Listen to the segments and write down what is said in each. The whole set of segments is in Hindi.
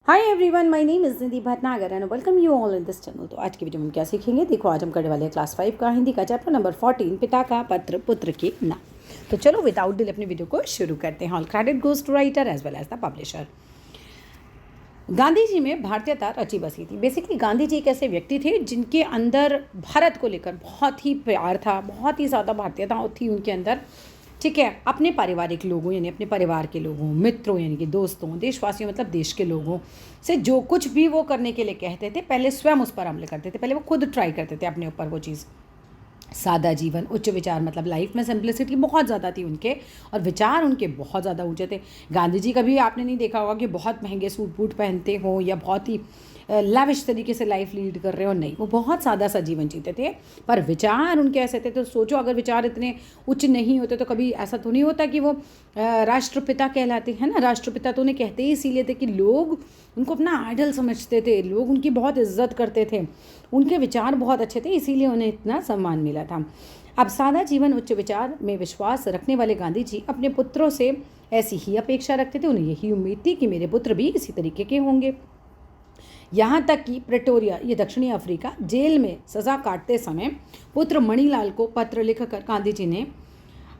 Hi everyone, my name is Nidhi Bhatnagar and welcome you all in this channel. तो आज की वीडियो में क्या सीखेंगे, देखो आज हम करने वाले हैं क्लास 5 का हिंदी का चैप्टर नंबर 14, पिता का पत्र पुत्र के नाम। तो चलो विदाउट डिले अपनी वीडियो को शुरू करते हैं। All credit goes to writer as well as the publisher. Gandhi ji में भारतीयता रची बसी थी। बेसिकली गांधी जी एक ऐसे व्यक्ति थे जिनके अंदर भारत को लेकर बहुत ही प्यार था, बहुत ही ज़्यादा भारतीयता थी उनके अंदर। ठीक है, अपने पारिवारिक लोगों यानी अपने परिवार के लोगों, मित्रों यानी कि दोस्तों, देशवासियों मतलब देश के लोगों से जो कुछ भी वो करने के लिए कहते थे, पहले स्वयं उस पर अमल करते थे। पहले वो खुद ट्राई करते थे अपने ऊपर वो चीज़। सादा जीवन, उच्च विचार, मतलब लाइफ में सिंप्लिसिटी बहुत ज़्यादा थी उनके, और विचार उनके बहुत ज़्यादा ऊंचे थे। गांधी जी कभी आपने नहीं देखा होगा कि बहुत महंगे सूट बूट पहनते हो या बहुत ही लैविश तरीके से लाइफ लीड कर रहे हो, नहीं, वो बहुत सादा सा जीवन जीते थे। पर विचार उनके ऐसे थे, तो सोचो अगर विचार इतने उच्च नहीं होते तो कभी ऐसा तो नहीं होता कि वो राष्ट्रपिता कहलाते हैं ना। राष्ट्रपिता तो उन्हें कहते ही इसीलिए थे कि लोग उनको अपना आइडल समझते थे, लोग उनकी बहुत इज्जत करते थे, उनके विचार बहुत अच्छे थे, इसीलिए उन्हें इतना सम्मान मिला था। अब सादा जीवन, उच्च विचार में विश्वास रखने वाले गांधी जी अपने पुत्रों से ऐसी ही अपेक्षा रखते थे। उन्हें यही उम्मीद थी कि मेरे पुत्र भी इसी तरीके के होंगे। यहाँ तक कि प्रेटोरिया, ये दक्षिणी अफ्रीका, जेल में सज़ा काटते समय पुत्र मणिलाल को पत्र लिखकर गांधी जी ने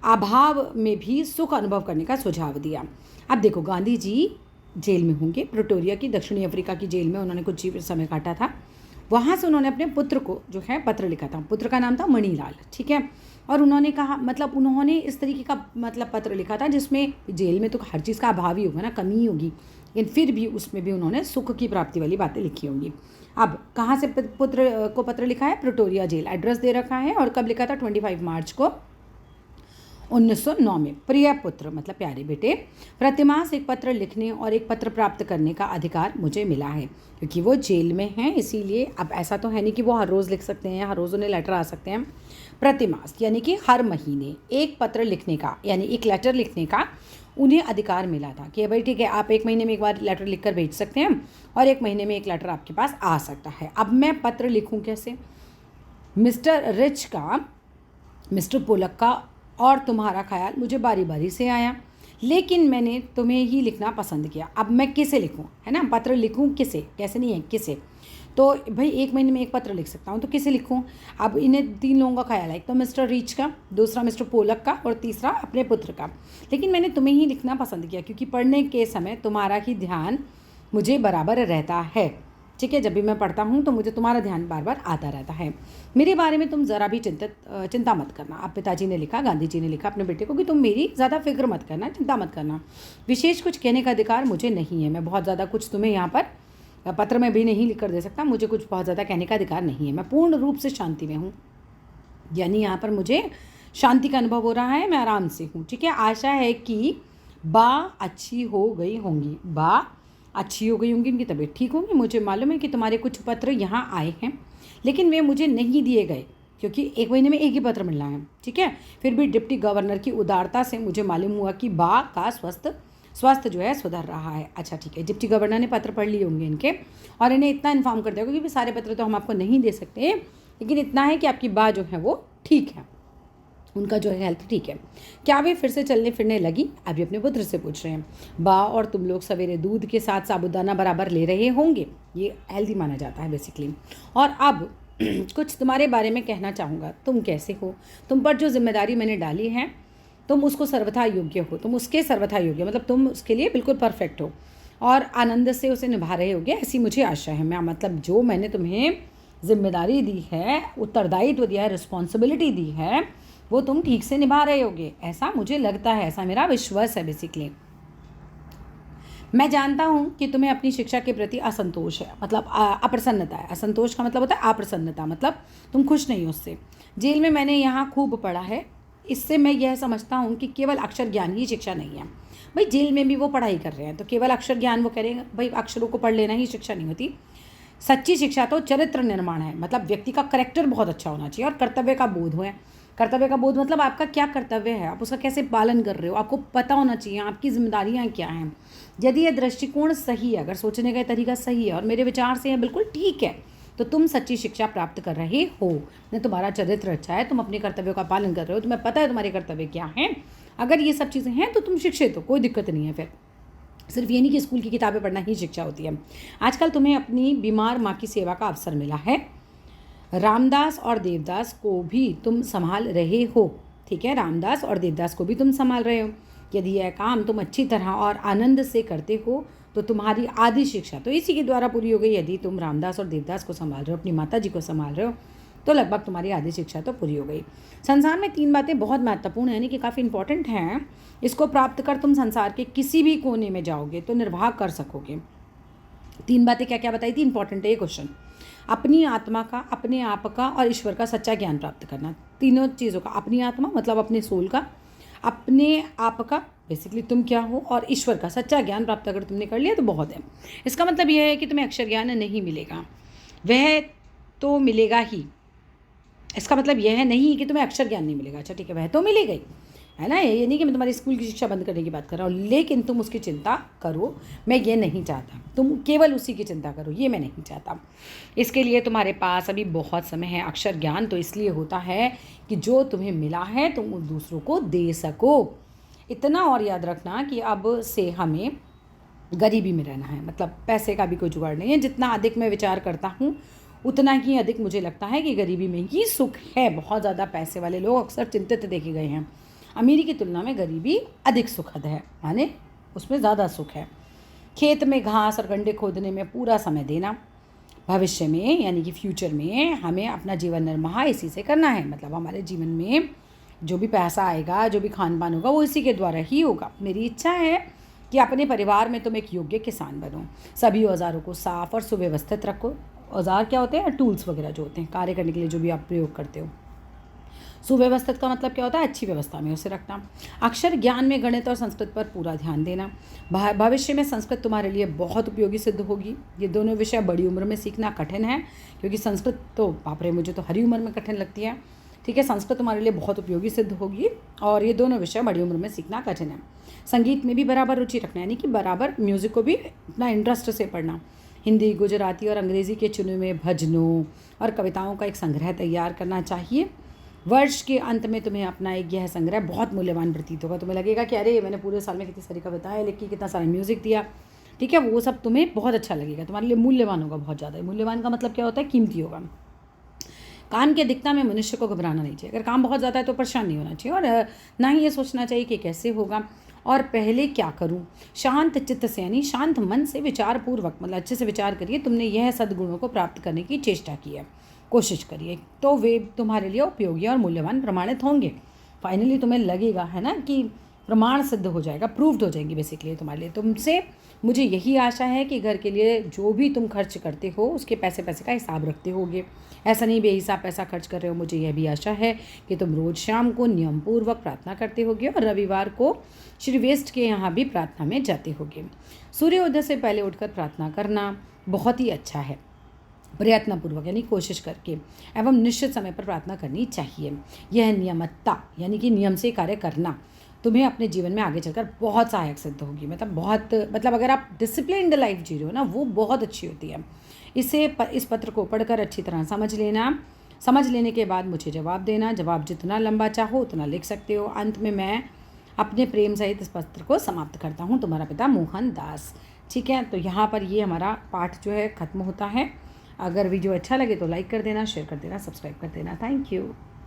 अभाव में भी सुख अनुभव करने का सुझाव दिया। अब देखो, गांधी जी जेल में होंगे, प्रेटोरिया की दक्षिणी अफ्रीका की जेल में उन्होंने कुछ समय काटा था। वहाँ से उन्होंने अपने पुत्र को जो है पत्र लिखा था। पुत्र का नाम था मणिलाल, ठीक है। और उन्होंने कहा, मतलब उन्होंने इस तरीके का मतलब पत्र लिखा था जिसमें जेल में तो हर चीज़ का अभाव ही होगा ना, कमी ही होगी, लेकिन फिर भी उसमें भी उन्होंने सुख की प्राप्ति वाली बातें लिखी होंगी। अब कहाँ से पुत्र को पत्र लिखा है? प्रेटोरिया जेल, एड्रेस दे रखा है, और कब लिखा था? 25 मार्च को 1909 में। प्रिय पुत्र मतलब प्यारे बेटे, प्रतिमास एक पत्र लिखने और एक पत्र प्राप्त करने का अधिकार मुझे मिला है, क्योंकि वो जेल में हैं, इसीलिए अब ऐसा तो है नहीं कि वो हर रोज़ लिख सकते हैं, हर रोज़ उन्हें लेटर आ सकते हैं। प्रतिमास यानी कि हर महीने एक पत्र लिखने का, यानी एक लेटर लिखने का उन्हें अधिकार मिला था कि भाई ठीक है, आप एक महीने में एक बार लेटर लिख कर भेज सकते हैं और एक महीने में एक लेटर आपके पास आ सकता है। अब मैं पत्र लिखूँ कैसे? मिस्टर रिच का, मिस्टर पोलक का और तुम्हारा ख्याल मुझे बारी बारी से आया, लेकिन मैंने तुम्हें ही लिखना पसंद किया। अब मैं किसे लिखूं, है ना, पत्र लिखूं किसे, कैसे नहीं है, किसे। तो भाई एक महीने में एक पत्र लिख सकता हूं, तो किसे लिखूं? अब इन्हें 3 लोगों का ख्याल है, एक तो मिस्टर रीच का, दूसरा मिस्टर पोलक का, और तीसरा अपने पुत्र का। लेकिन मैंने तुम्हें ही लिखना पसंद किया क्योंकि पढ़ने के समय तुम्हारा ही ध्यान मुझे बराबर रहता है। ठीक है, जब भी मैं पढ़ता हूँ तो मुझे तुम्हारा ध्यान बार बार आता रहता है। मेरे बारे में तुम ज़रा भी चिंता मत करना। अब पिताजी ने लिखा, गांधी जी ने लिखा अपने बेटे को कि तुम मेरी ज़्यादा फिक्र मत करना, चिंता मत करना। विशेष कुछ कहने का अधिकार मुझे नहीं है, मैं बहुत ज़्यादा कुछ तुम्हें यहाँ पर पत्र में भी नहीं लिख कर दे सकता, मुझे कुछ बहुत ज़्यादा कहने का अधिकार नहीं है। मैं पूर्ण रूप से शांति में हूँ, यानी यहाँ पर मुझे शांति का अनुभव हो रहा है, मैं आराम से हूँ। ठीक है, आशा है कि बा अच्छी हो गई होंगी, बा अच्छी हो गई होंगी, उनकी तबीयत ठीक होगी। मुझे मालूम है कि तुम्हारे कुछ पत्र यहाँ आए हैं, लेकिन वे मुझे नहीं दिए गए क्योंकि एक महीने में एक ही पत्र मिलना है। ठीक है, फिर भी डिप्टी गवर्नर की उदारता से मुझे मालूम हुआ कि बा का स्वास्थ्य जो है सुधर रहा है। अच्छा ठीक है, डिप्टी गवर्नर ने पत्र पढ़ लिए होंगे इनके, और इन्हें इतना इन्फॉर्म कर दिया, क्योंकि सारे पत्र तो हम आपको नहीं दे सकते, लेकिन इतना है कि आपकी बा जो है वो ठीक है, उनका जो है हेल्थ ठीक है। क्या वे फिर से चलने फिरने लगी? अभी अपने पुत्र से पूछ रहे हैं। बा और तुम लोग सवेरे दूध के साथ साबुदाना बराबर ले रहे होंगे, ये हेल्दी माना जाता है बेसिकली। और अब कुछ तुम्हारे बारे में कहना चाहूँगा। तुम कैसे हो? तुम पर जो जिम्मेदारी मैंने डाली है, तुम उसको सर्वथा योग्य हो, तुम उसके सर्वथा योग्य, मतलब तुम उसके लिए बिल्कुल परफेक्ट हो और आनंद से उसे निभा रहे होगे, ऐसी मुझे आशा है। मैं मतलब जो मैंने तुम्हें जिम्मेदारी दी है, उत्तरदायित्व दिया है, रिस्पॉन्सिबिलिटी दी है, वो तुम ठीक से निभा रहे होगे, ऐसा मुझे लगता है, ऐसा मेरा विश्वास है बेसिकली। मैं जानता हूँ कि तुम्हें अपनी शिक्षा के प्रति असंतोष है, मतलब अप्रसन्नता है। असंतोष का मतलब होता है अप्रसन्नता, मतलब तुम खुश नहीं हो उससे। जेल में मैंने यहाँ खूब पढ़ा है, इससे मैं यह समझता हूँ कि केवल अक्षर ज्ञान ही शिक्षा नहीं है। भाई जेल में भी वो पढ़ाई कर रहे हैं, तो केवल अक्षर ज्ञान वो करेंगे, भाई अक्षरों को पढ़ लेना ही शिक्षा नहीं होती। सच्ची शिक्षा तो चरित्र निर्माण है, मतलब व्यक्ति का करैक्टर बहुत अच्छा होना चाहिए, और कर्तव्य का बोध है। कर्तव्य का बोध मतलब आपका क्या कर्तव्य है, आप उसका कैसे पालन कर रहे हो, आपको पता होना चाहिए आपकी जिम्मेदारियां क्या हैं। यदि यह दृष्टिकोण सही है, अगर सोचने का तरीका सही है और मेरे विचार से यह बिल्कुल ठीक है, तो तुम सच्ची शिक्षा प्राप्त कर रहे हो। नहीं, तुम्हारा चरित्र अच्छा है, तुम अपने कर्तव्यों का पालन कर रहे हो, तुम्हें पता है तुम्हारे कर्तव्य क्या हैं। अगर ये सब चीज़ें हैं तो तुम शिक्षित हो, कोई दिक्कत नहीं है फिर। सिर्फ ये नहीं कि स्कूल की किताबें पढ़ना ही शिक्षा होती है। आजकल तुम्हें अपनी बीमार माँ की सेवा का अवसर मिला है। रामदास और देवदास को भी तुम संभाल रहे हो, ठीक है, रामदास और देवदास को भी तुम संभाल रहे हो। यदि यह काम तुम अच्छी तरह और आनंद से करते हो तो तुम्हारी आधी शिक्षा तो इसी के द्वारा पूरी हो गई। यदि तुम रामदास और देवदास को संभाल रहे हो, अपनी माता जी को संभाल रहे हो, तो लगभग तुम्हारी आधी शिक्षा तो पूरी हो गई। संसार में 3 बातें बहुत महत्वपूर्ण है, यानी कि काफ़ी इंपॉर्टेंट हैं। इसको प्राप्त कर तुम संसार के किसी भी कोने में जाओगे तो निर्वाह कर सकोगे। 3 बातें क्या क्या बताई थी, इंपॉर्टेंट है ये क्वेश्चन। अपनी आत्मा का, अपने आप का और ईश्वर का सच्चा ज्ञान प्राप्त करना। तीनों चीज़ों का, अपनी आत्मा मतलब अपने सोल का, अपने आप का बेसिकली तुम क्या हो, और ईश्वर का सच्चा ज्ञान प्राप्त अगर तुमने कर लिया तो बहुत है। इसका मतलब यह है कि तुम्हें अक्षर ज्ञान नहीं मिलेगा, वह तो मिलेगा ही। इसका मतलब यह नहीं कि तुम्हें अक्षर ज्ञान नहीं मिलेगा, अच्छा ठीक है, वह तो मिलेगा ही, है ना। ये नहीं कि मैं तुम्हारी स्कूल की शिक्षा बंद करने की बात कर रहा हूँ, लेकिन तुम उसकी चिंता करो, मैं ये नहीं चाहता तुम केवल उसी की चिंता करो, ये मैं नहीं चाहता। इसके लिए तुम्हारे पास अभी बहुत समय है। अक्षर ज्ञान तो इसलिए होता है कि जो तुम्हें मिला है तुम उस दूसरों को दे सको। इतना और याद रखना कि अब से हमें गरीबी में रहना है, मतलब पैसे का भी कोई जुगाड़ नहीं है। जितना अधिक मैं विचार करता हूँ उतना ही अधिक मुझे लगता है कि गरीबी में ही सुख है। बहुत ज़्यादा पैसे वाले लोग अक्सर चिंतित देखे गए हैं। अमीरी की तुलना में गरीबी अधिक सुखद है, माने उसमें ज़्यादा सुख है। खेत में घास और गड्ढे खोदने में पूरा समय देना। भविष्य में यानी कि फ्यूचर में हमें अपना जीवन निर्वाह इसी से करना है, मतलब हमारे जीवन में जो भी पैसा आएगा, जो भी खान पान होगा, वो इसी के द्वारा ही होगा। मेरी इच्छा है कि अपने परिवार में तुम एक योग्य किसान बनो। सभी औजारों को साफ और सुव्यवस्थित रखो। औजार क्या होते हैं, टूल्स वगैरह जो होते हैं कार्य करने के लिए जो भी आप प्रयोग करते हो। सुव्यवस्थित का मतलब क्या होता है, अच्छी व्यवस्था में उसे रखना। अक्षर ज्ञान में गणित और संस्कृत पर पूरा ध्यान देना। भविष्य में संस्कृत तुम्हारे लिए बहुत उपयोगी सिद्ध होगी। ये दोनों विषय बड़ी उम्र में सीखना कठिन है, क्योंकि संस्कृत तो बाप रे मुझे तो हरी उम्र में कठिन लगती है, ठीक है। संस्कृत तुम्हारे लिए बहुत उपयोगी सिद्ध होगी और ये दोनों विषय बड़ी उम्र में सीखना कठिन है। संगीत में भी बराबर रुचि रखना, यानी कि बराबर म्यूज़िक को भी अपना इंटरेस्ट से पढ़ना। हिंदी, गुजराती और अंग्रेज़ी के चुने हुए भजनों और कविताओं का एक संग्रह तैयार करना चाहिए। वर्ष के अंत में तुम्हें अपना एक यह संग्रह बहुत मूल्यवान प्रतीत होगा। तुम्हें लगेगा कि अरे मैंने पूरे साल में कितनी सारी कविताएं लिखी, कितना सारा म्यूज़िक दिया, ठीक है, वो सब तुम्हें बहुत अच्छा लगेगा, तुम्हारे लिए मूल्यवान होगा, बहुत ज़्यादा। मूल्यवान का मतलब क्या होता है, कीमती होगा। काम की अधिकता में मनुष्य को घबराना नहीं चाहिए। अगर काम बहुत ज़्यादा है तो परेशान नहीं होना चाहिए, और ना ही ये सोचना चाहिए कि कैसे होगा और पहले क्या करूं। शांत चित्त से यानी शांत मन से विचारपूर्वक, मतलब अच्छे से विचार करिए। तुमने यह सद्गुणों को प्राप्त करने की चेष्टा की है, कोशिश करिए, तो वे तुम्हारे लिए उपयोगी और मूल्यवान प्रमाणित होंगे। फाइनली तुम्हें लगेगा, है ना, कि प्रमाण सिद्ध हो जाएगा, प्रूव्ड हो जाएंगी बेसिकली तुम्हारे लिए। तुमसे मुझे यही आशा है कि घर के लिए जो भी तुम खर्च करते हो उसके पैसे का हिसाब रखते होगे। ऐसा नहीं बेहिसाब पैसा खर्च कर रहे हो। मुझे यह भी आशा है कि तुम रोज़ शाम को नियमपूर्वक प्रार्थना करते होगे और रविवार को श्री वेस्ट के यहाँ भी प्रार्थना में जाते होगे। सूर्योदय से पहले उठकर प्रार्थना करना बहुत ही अच्छा है। प्रयत्नपूर्वक यानी कोशिश करके एवं निश्चित समय पर प्रार्थना करनी चाहिए। यह नियमितता यानी कि नियम से कार्य करना तुम्हें अपने जीवन में आगे चलकर बहुत सहायक सिद्ध होगी। मतलब अगर आप डिसिप्लिन्ड लाइफ जी रहे हो ना, वो बहुत अच्छी होती है। इस पत्र को पढ़कर अच्छी तरह समझ लेना। समझ लेने के बाद मुझे जवाब देना। जवाब जितना लंबा चाहो उतना लिख सकते हो। अंत में मैं अपने प्रेम सहित इस पत्र को समाप्त करता हूँ, तुम्हारा पिता मोहन दास। ठीक है, तो यहाँ पर ये हमारा पाठ जो है ख़त्म होता है। अगर वीडियो अच्छा लगे तो लाइक कर देना, शेयर कर देना, सब्सक्राइब कर देना। Thank you.